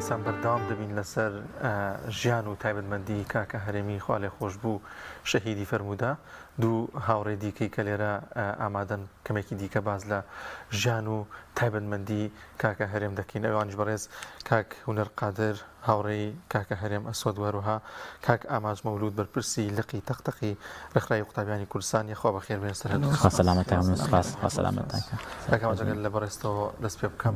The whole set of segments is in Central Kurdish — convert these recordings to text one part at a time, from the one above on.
دیسان بەردەوام دەبین لەسەر ژیان و تایبەتمەندی کاکە هەرێمی خوا لێ خۆش بوو شەهیدی فەرموودا. دوو هاوڕێ دیکەی کە لێرە ئامادەن کەمێکی دیکە باز لە ژیان و تایبەتمەندی کاکە هەرێم دەکەین. ئەوانش بەڕێز کاک هونەر قادر هاوڕێی کاکە هەرێم ئەسوەد وەروها کاک ئاماج مەولود بەرپرسی لقی تەختەقی ڕێکخراوی قوتابیانی کوردستان. یەخوا بەخێر بێن سەر سەلامەتان. کاک ئاماجەگەر لە بەڕێستەوە دەست پێ بکەم.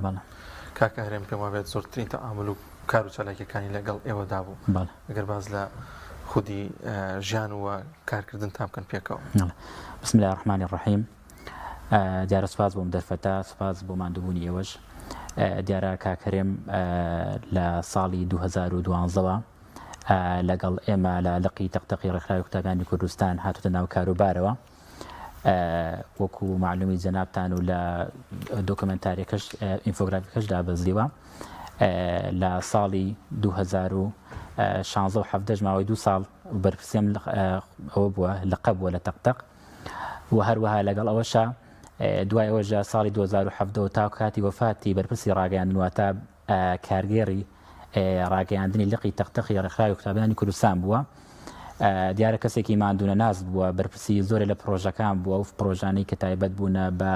کاکە هەرێم پێم وابێت زۆرترین تەعامل و کار و چالاکیەکانی لەگەڵ ئێوەدا بوو. ئەگەر باز لە خودی ژیان و کارکردن تام بکەن پێکەوە. بسم الله الرحمن الرحیم. دیارە سپاس بۆم دەرفەتە، سپاس بۆ ماندووبوونی ئێوەش. دیارە کاک هەرێم لە ساڵی 2012 لەگەڵ ئێمە لە لقی تەختەقی ڕێکخراوی قوتابیانی کوردستان هاتوتە ناو کاروبارەوە. وەکو معلومی جەنابتان و لە دۆکمنتاریەکەش ئینفۆگرافیکەش دابەزیوە. لە ساڵی 2016 و 17 ماوەی 2 ساڵ بەرپرسیم ئەوە بووە لەقەب بووە لە تەختەق و هەروەها لەگەڵ ئەوەشە دوای ئەوەژە ساڵی 2017 تا کاتی وەفاتی بەرپرسی ڕاگەیاندن واتە کارگێڕی ڕاگەیاندنی لقی تەختەقی ڕێکخراوی قوتابیانی کوردستان بووە. دیارە کەسێکی ماندوونە ناز بووە، بەرپرسی زۆرێک لە پرۆژەکان بووە و پرۆژانەی کە تایبەت بوونە بە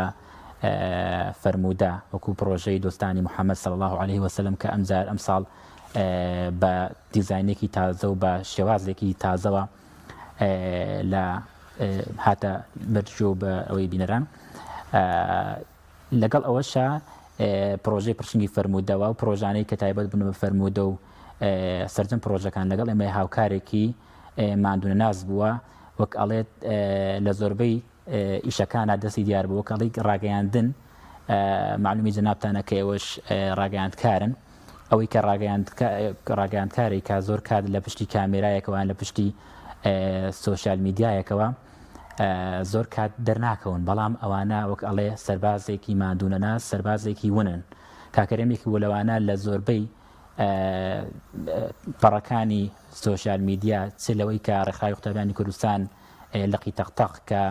فەرموودا وەکو پرۆژەی دۆستانی محەممەد صلی الله عليه وسلم کە ئەمساڵ بە دیزاینێکی تازە و بە شێوازێکی تازەوە لە هاتە بەرجۆ بە ئەوەی بینەران. لەگەڵ ئەوەشە پرۆژەی پرچنگی فەرموودەوە و پرۆژانەی کە تایبەت بوون بە فەرموودە و سەرجەم پرۆژەکان لەگەڵ ئێمە هاوکارێکی ماندوونە ناز بووە. وەک ئەڵێت لە زۆربەی ئیشەکانە دەستی دیار بوو، وەک ئەڵێ ڕاگەیاندن معلومی جەنابتانە کە ئێوەش ڕاگەیاندکارن. ئەوەی کە ڕاگەیاندکاری کا زۆر کات لە پشتی کامێرایەکەوە لە پشتی سۆشیال میدیایەکەوە زۆر کات دەرناکەون، بەڵام ئەوانە وەک ئەڵێ سەربازێکی ماندوونە ناز، سەربازێکی ونن. کاکەرێمێکی وەلەوانە لە زۆربەی پەڕەکانی سۆشیال میدیا چ لەوەی کە ڕێکخراوی قوتابیانی کوردستان لقی تەختەق کە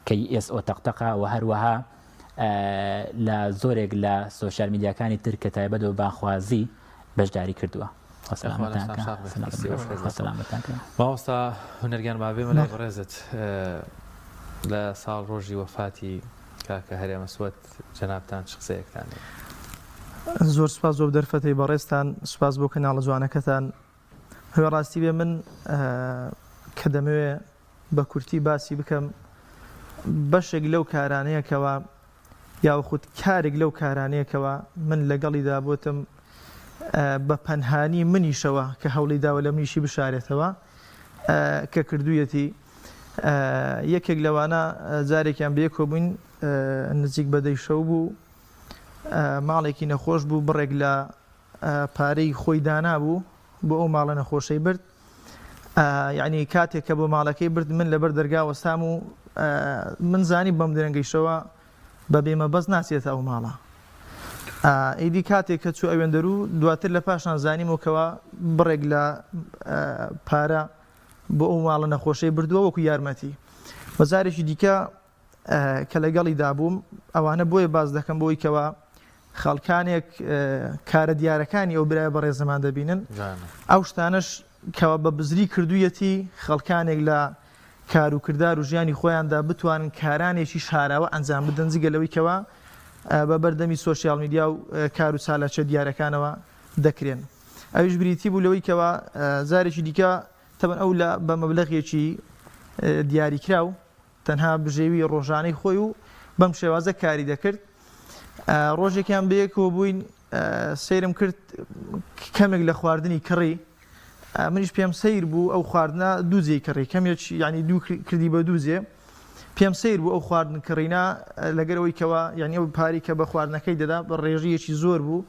KSO تەختەقە و هەروەها لە زۆرێک لە سۆشیال میدیاکانی تر کە تایبەت و باخوازی بەشداری کردووە. مامۆستا هونەرگیان بابێ مەلای بەڕێزت لە ساڵ ڕۆژی وەفاتی کاکە هەرێم ئەسوەد جەنابتان چ قسەیەکتان؟ زۆر سپاس بۆ دەرفەتەی بەڕێزتان، سپاس بۆ کەناڵە جوانەکەتان. هەوێ ڕاستی بێ من کە دەمەوێ بە کورتی باسی بکەم بەشێک لەو کارانەیەکەوە یاوەخود کارێک لەو کارانەیەکەوە من لەگەڵیدا بۆتم بە پەنهانی منیشەوە کە هەوڵی داوە لە منیشی بشارێتەوە کە کردوویەتی. یەکێک لەوانە جارێکیان بەیەکۆ بووین نزیک بەدەی شەو بوو، ماڵێکی نەخۆش بوو، بڕێک لە پارەی خۆی دانا بوو بۆ ئەو ماڵە نەخۆشەی برد. یعنی کاتێک کە بۆ ماڵەکەی برد من لەبەر دەرگا وەستام و من زانی بەم درەنگەیشەوە بە بێمە بەس ناسێتە ئەو ماڵە. ئیدی کاتێک کە چوو ئەوێندەرو دواتر لە پاشان زانیمەوەکەوە بڕێک لە پارە بۆ ئەو ماڵە نەخۆشەی بردووە وەکو یارمەتی. وەزارێکی دیکە کە لەگەڵی دابووم ئەوانە بۆیە باز دەکەم بۆی کەوە خەڵکانێک کارە دیارەکانی ئەو برایە بەڕێزەمان دەبینن، ئەو شتانەش کەوە بە بزری کردوویەتی خەڵکانێک لە کار و کردار و ژیانی خۆیاندا بتوانن کارانێکی شاراوە ئەنجام بدەن جگەلەوەی کەوە بە بەردەمی سۆشیال میدیا و کار و چالاکیە دیارەکانەوە دەکرێن. ئەویش بریتی بوو لەوەی کەوە زارێکی دیکە تەبەن ئەو لە بە مەبلەغێکی دیاریکرا و تەنها بژێوی ڕۆژانەی خۆی و بەم شێوازە کاری دەکرد. ڕۆژێکیان بەیەکەوە بووین سەیرم کرد کەمێک لە خواردنی کڕی، منیش پێم سیر بوو ئەو خواردنە دووجێی کڕی، کەمێک ینی دوو کردی بە دووجێ. پێم سیر بوو ئەو خواردن کڕینە لەگەرەوەی کەوە یعنی ئەو پاری کە بە خواردنەکەی دەدا بە ڕێژەیەکی زۆر بوو.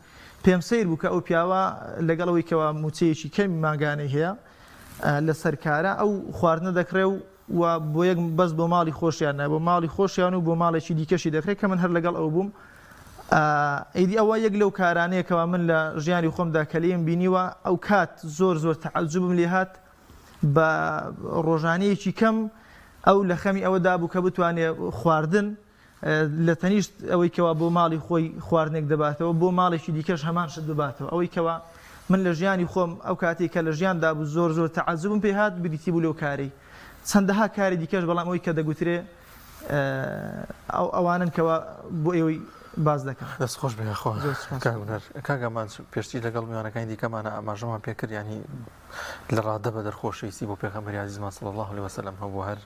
پێم سیر بوو کە ئەو پیاوە لەگەڵەوەی کەوە موچەیەکی کەمی ماگانەی هەیە لە سەرکارە ئەو خواردنە دەکرێ و بۆ یەک بەس بۆ ماڵی خۆشیان بۆ ماڵی خۆشیان و بۆ ماڵێکی دیکەشی دەکرێت کە من هەر لەگەڵ ئەو بووم. ئیدی ئەوە یەک لەو کارانەیەکەوە من لە ژیانی خۆمدا کە لێم بینیوە ئەو کات زۆر تەعەجوبم لێ هات بە ڕۆژانەیەکی کەم ئەو لە خەمی ئەوەدا بوو کە بتوانێت خواردن لە تەنیشت ئەوەی کەوا بۆ ماڵی خۆی خواردنێک دەباتەوە بۆ ماڵێکی دیکەش هەمان شت بباتەوە. ئەوەی کەوا من لە ژیانی خۆم ئەو کاتی کە لە ژیاندا بوو زۆر تەعەجوبم پێ هات بریتی بوو لەو کاری چەندەها کاری دیکەش بەڵام ئەوەی کە دەگوترێ ئەوانن کەەوە بۆ ئێوەی باز دەکەم دەست خۆش بێخوا کاگەمان پێشتی لەگەڵ میوانەکانی دیکەمانە ئاماژەمان پێکرد ینی لە ڕادە بە دەرخۆشەویستی بۆ پێغەمبەری عەزیزمان صلی الله علیه وسلم هەبوو هەر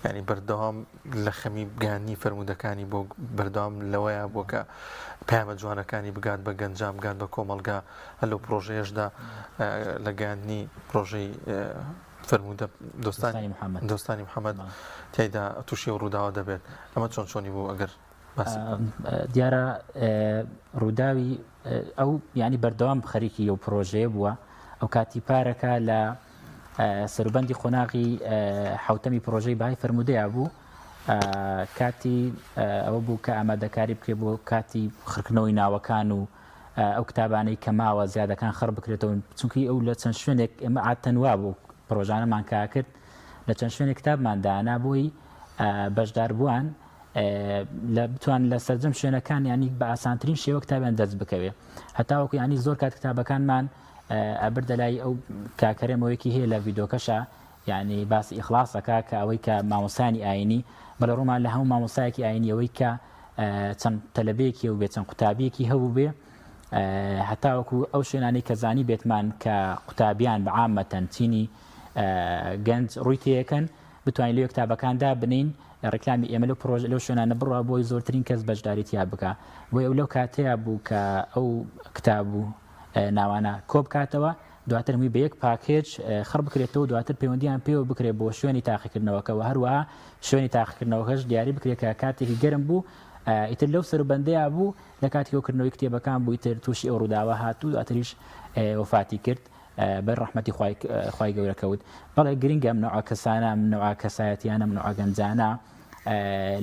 ینی بەردەوام لە خەمی بگانی فەرمودەکانی بۆ بەردەوام لەوەیە بۆ کە پامە جوانەکانی بگات بە گەنجام بگات بە کۆمەلگا هەر لەو پرۆژەیەشدا لە گەیاندنی پرۆژەی فەرمودە دۆستانی محەممەد تێیدا تووشی و ڕووداوە دەبێت ئەمە چۆنی بوو ئەگەر دیارە ڕووداوی ئەو ینی بەردەوام خەریکی ئەو پرۆژەیە بووە ئەو کاتی پارەکە لە سەروبەندی قۆناغی حوتەمی پرۆژەی بای فەرمودەیە بوو کاتی ئەوە بوو کە ئامادەکاری بکرێ بۆ کاتی خڕکردنەوەی ناوەکان و ئەو کتابانەی کە ماوە زیادەکان خڕ بکرێتەوە چونکی ئەو لە چەند شوێنێک ئێمە ئاتەنوا بوو پرۆژانەمان کاکرد لە چەند شوێنێک کتابماندانا بۆی بەشدار بووان بتوان لە سەرجەم شوێنەکان ینی بە ئاسانترین شێوە کتابیان دەست بکەوێ هەتاوەکو ینی زۆر کات کتابەکانمان ئەبردە لای ئەو کاکەرێمەوەیەکی هەیە لە ڤیدۆکەشە یعنی باسی ئیخلاسەکە کە ئەوەی کە مامۆسانی ئاینی بەڵە ڕۆمان لە هەموو مامۆسایەکی ئاینی ئەوەی کە چەند تەلەبەیەکی و بێت چەند قوتابیەکی هەبوو بێ هەتاوەکو ئەو شوێنانی کە زانی بێتمان کە قوتابیان بە عامەتەن چینی گەنج ڕووی تەیەکەن بتوانین لێو کتابەکاندا بنین ڕێکلامی ئێمە لەو پرۆژە لەو شوێنانە بڕوا بۆی زۆرترین کەس بەشداریتیا بکە بۆی ئەو لەو کاتەیە بوو کە ئەو کتاب و ناوانە کۆ بکاتەوە دواتر هەمووی بە یەک پاکێج خڕ بکرێتەوە دواتر پەیوەندیان پێوە بکرێت بۆ شوێنی تاقیکردنەوەکەەوە هەروەها شوێنی تاقیکردنەوەکەش دیاری بکرێت کە کاتێکی گەرم بوو ئیتر لەو سەروبەندەیە بوو لە کاتی کۆکردنەوەی کتێبەکان بوو ئیتر تووشی ئەو ڕووداوە هاتوو دواتریش وفاتی کرد بەر ڕەحمەتی خوای گەورەکەوت بەڵێ گرنگە منەوە کەسانە منەوە کەسایەتیانە منەوە گەنجانە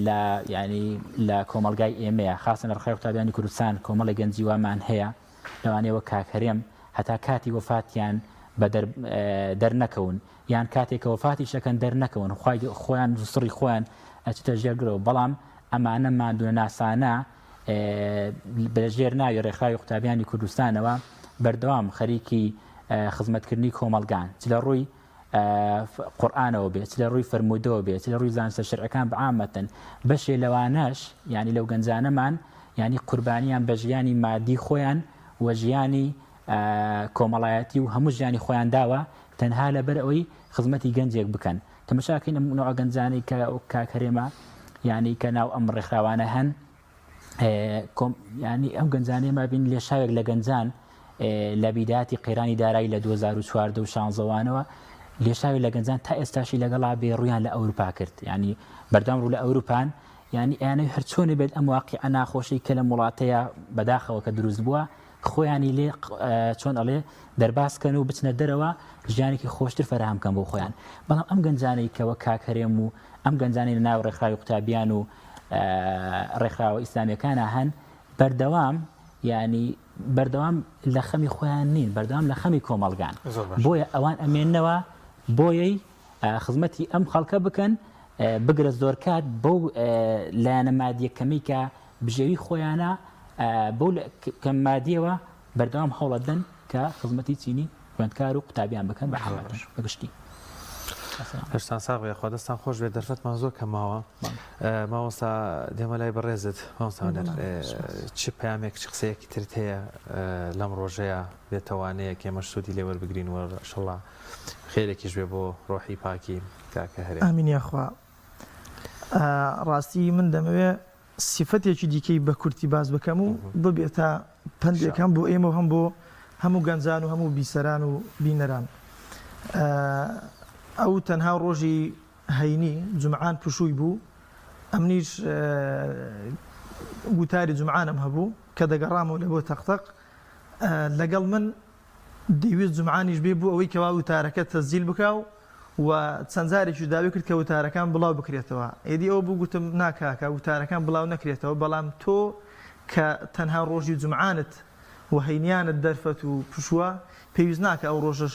لە ینی لە کۆمەلگای ئێمەیە خاصن لە ڕێی قوتابیانی کوردستان کۆمەڵی گەنجی وامان هەیە لەوانەیە وەک کاکەرێم هەتا کاتی وفاتیان بە دەرنەکەون یان کاتێکە وفاتی شەکەن دەرنەکەون خۆیان سڕی خۆیان ئەچتە ژێرگرەوە بەڵام ئەمانە مادوونە ناسانە بەژێر ناوی ڕێکخراوی قوتابیانی کوردستانەوە بەردەوام خەریکی خزمەتکردنی کۆمەلگان چ لە ڕووی قورئانەوە بێت چ لە ڕووی فەرمودەوە بێت چ لە ڕووی زانستە شەرعەکان بەعامەتەن بەشێ لەوانەش ینی لەو گەنجانەمان ینی قوربانیان بە ژیانی مادی خۆیان و ژیانی کۆمەڵایەتی و هەموو ژیانی خۆیان داوە تەنها لەبەر ئەوەی خزمەتی گەنجێک بکەن تەماشاکەین نوع گەنجانەی کە کاکەرێمە ینی کە ناو ئەم ڕێکخراوانە هەن ینی ئەم گەنجانەیە مابین لێشاوێک لە گەنجان لە بیداتی قەیرانی دارایی لە 2014 و 16وانەوە لێشاوی لە گەنجان تا ئێستاشی لەگەڵا بێ ڕویان لە ئەوروپا کرد ینی بەردەوام ڕوو لە ئەوروپان ینی ئەیانەوەی هەرچۆنی بێت ئەم واقعە ناخۆشی کە لە وڵاتەیە بەداخەوە کە دروست بووە خۆیانی لێ چۆن ئەڵێ دەرباسکەن و بچنە دەرەوە ژیانێکی خۆشتر فەرهەمکەن بۆ خۆیان بەڵام ئەم گەنجانەی کەوە کاکەرێم و ئەم گەنجانەی لە ناو ڕێکخراوی قوتابیان و ڕێکخراوە ئیسلامیەکانە هەن بەردەوام ینی بەردەوام لە خەمی خۆیان نین بەردەوام لە خەمی کۆمەلگان بۆیە ئەوان ئەمێننەوە بۆیەی خزمەتی ئەم خەڵکە بکەن بگرە زۆر کات بەو لایەنە مادیەکەمی کە بژێوی خۆیانە بەو کەم مادیەوە بەردەوام هەوڵەدەن کە خزمەتی چینی خوێندکار و قوتابیان بکەن بە حاڵەتش بەگشتی هەشتان ساغ خوا دەستان خۆش بێت دەرفەتمان زۆر کەماوە مامۆستا دێمە لای بەڕێزت مامۆستا چ پامێک چ قسەیەکی ترت هەیە لەم ڕۆژەیە بێتەوانەیە ئێمەش سوودی لێ وەربگرین وەشڵا خێرێکیش بێ بۆ ڕۆحی پاکی کاکە هەرێ ئامین یاخوا ڕاستی من دەمەوێت سیفەتێکی دیکەی بە کورتی باز بکەم و ببێتە پندێکم بۆ ئێمە هەم بۆ هەموو گەنجان و هەموو بیسەران و بینەران ئەو تەنها ڕۆژی هەینی جومعان پشووی بوو ئەمنیش وتاری جومعانم هەبوو کە دەگەڕامەوە لە بۆ تەقتەق لەگەڵ من دەیویست جومعانیش بێ بوو ئەوەی کەوا وتارەکە تەسجیل بکاو و چەند جارێکی داوی کرد کە وتارەکان بڵاو بکرێتەوە ئێدی ئەو بوو گوتم ناکاکە وتارەکان بڵاو نەکرێتەوە بەڵام تۆ کە تەنها ڕۆژی جومعانت و هەینیانت دەرفەت و پشووە پێویست ناکە ئەو ڕۆژش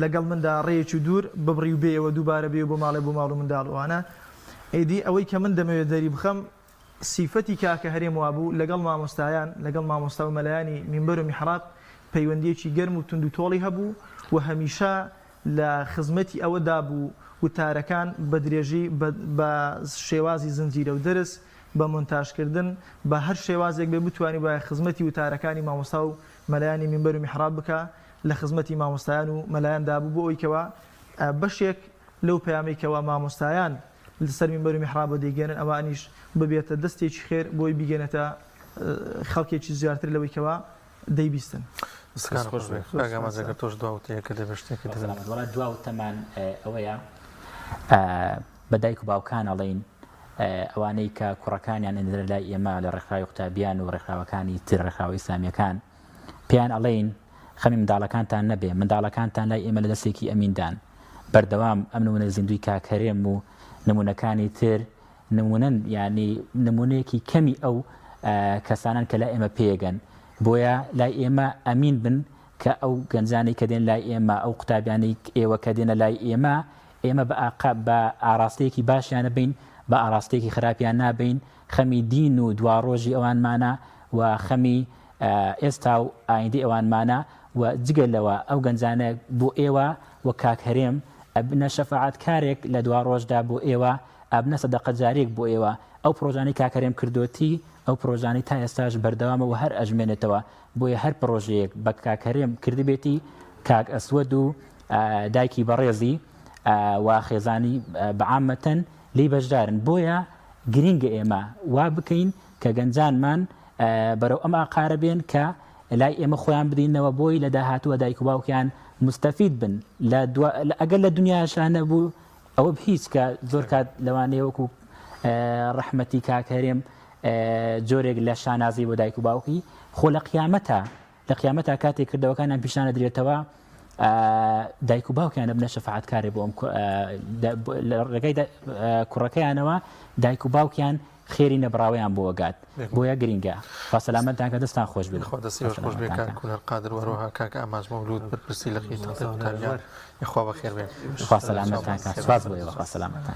لەگەڵ مندا ڕێیەکی دوور ببڕی و بێەوە دووبارە بێ بۆ ماڵێ بۆ ماڵ و منداڵوانە ئێدی ئەوەی کە من دەمەوێت دەری بخەم سیفەتی کاکە هەرێم وابوو لەگەڵ مامۆستایان لەگەڵ مامۆستا و مەلایانی مینبەر و میحراب پەیوەندیەکی گەرم و تونند و تۆڵی هەبوو و هەمیشە لە خزمەتی ئەوەدا بوو وتارەکان بە درێژی بە شێوازی زنجیرە و دەرس بە مۆنتاژکردن بە هەر شێوازێک بێ بتوانانی بە خزمەتی وتارەکانی مامۆستا و مەلایانی مینبەر و میحراب بکە لە خزمەتی مامۆستایان و مەلایاندا بوو بۆ ئەوەیکەوە بەشێک لەو پەیامێکەوە مامۆستایان لەسەر مینبەر و میحرابە دەیگەنن ئەوانیش ببێتە دەستێکی خێر بۆی بیگەنێتە خەڵکێکی زیاتر لەوەیکەوە دەیبیستن. سکان خۆش بێ ئاگامازەکە تۆش دواوتەیەکە دەبێت شتێکی وڵات دواوتەمان ئەوەیە بە دایک و باوکان ئەڵێن ئەوانەی کە کوڕەکانیان ئەندرە لای ئێمە لە ڕێکخراوی قوتابیان و ڕێکخراوەکانی تر ڕێکخراوی ئیسلامیەکان پێیان ئەڵێن خەمی منداڵەکانتان نەبێ منداڵەکانتان لای ئێمە لە دەستێکی ئەمیندان بەردەوام ئەم نمونە زیندوی کاکەرێم و نمونونەکانی تر نمونەن ینی نمونەیەکی کەمی ئەو کەسانان کە لای ئێمە پێگەن بۆیە لای ئێمە ئەمین بن کە ئەو گەنجانەی کە دێن لای ئێمە ئەو قوتابیانەی ئێوە کە دێنە لای ئێمە بە ئاراستەیەکی باشیانە بین بە ئاراستەیەکی خراپیان نابین خەمی دین و دواڕۆژی ئەوانمانە و خەمی ئێستا و ئایندی ئەوانمانە و جگەلەوە ئەو گەنجانە بۆ ئێوە وە کاکەرێم ئەبنە شەفاعەتکارێک لە دواڕۆژدا بۆ ئێوە ئەبنە سەدەقەجارێک بۆ ئێوە ئەو پرۆژانەی کاکەرێم کردوتی ئەو پرۆژانی تا ئێستاش بەردەوامەوە هەر ئەژمێنێتەوە بۆیە هەر پرۆژەیەک بە کاکەرێم کردبێتی کاک ئەسوەد و دایکی بەڕێزی و خێزانی بەعامەتەن لی بەشدارن بۆیە گرینگە ئێمە وا بکەین کە گەنجانمان بەرەو ئەم ئاقارە بێن کە لای ئێمە خۆیان بدەینەوە بۆی لە داهاتووە دایک و باوکیان مستەفید بن ئەگەر لە دنیاشان نەبوو ئەوە هیچ کە زۆر کات لەوانەیە وەکو ڕەحمەتی کاکەرێم جۆرێک لە شانازی بۆ دایک و باوکی خۆ لە قیامەتە کاتێک کردەوەکانیان پیشانە درێتەوە دایک و باوکیانە بنە شەفاعەتکارێ بۆ لە ڕێگەی کوڕەکەیانەوە دایک و باوکیان خێری نەبراوەیان بۆ وەگات بۆیە گرینگە فاسەلامەتان کە دەستان خۆش بێت خۆش بێ کونەر قادر وەروەها کاک ئاماژ مەولود بەرپرسی لە خوا بەخێر بێن فاسەلامەتان کە سواز بۆ ئێوە فاسەلامەتان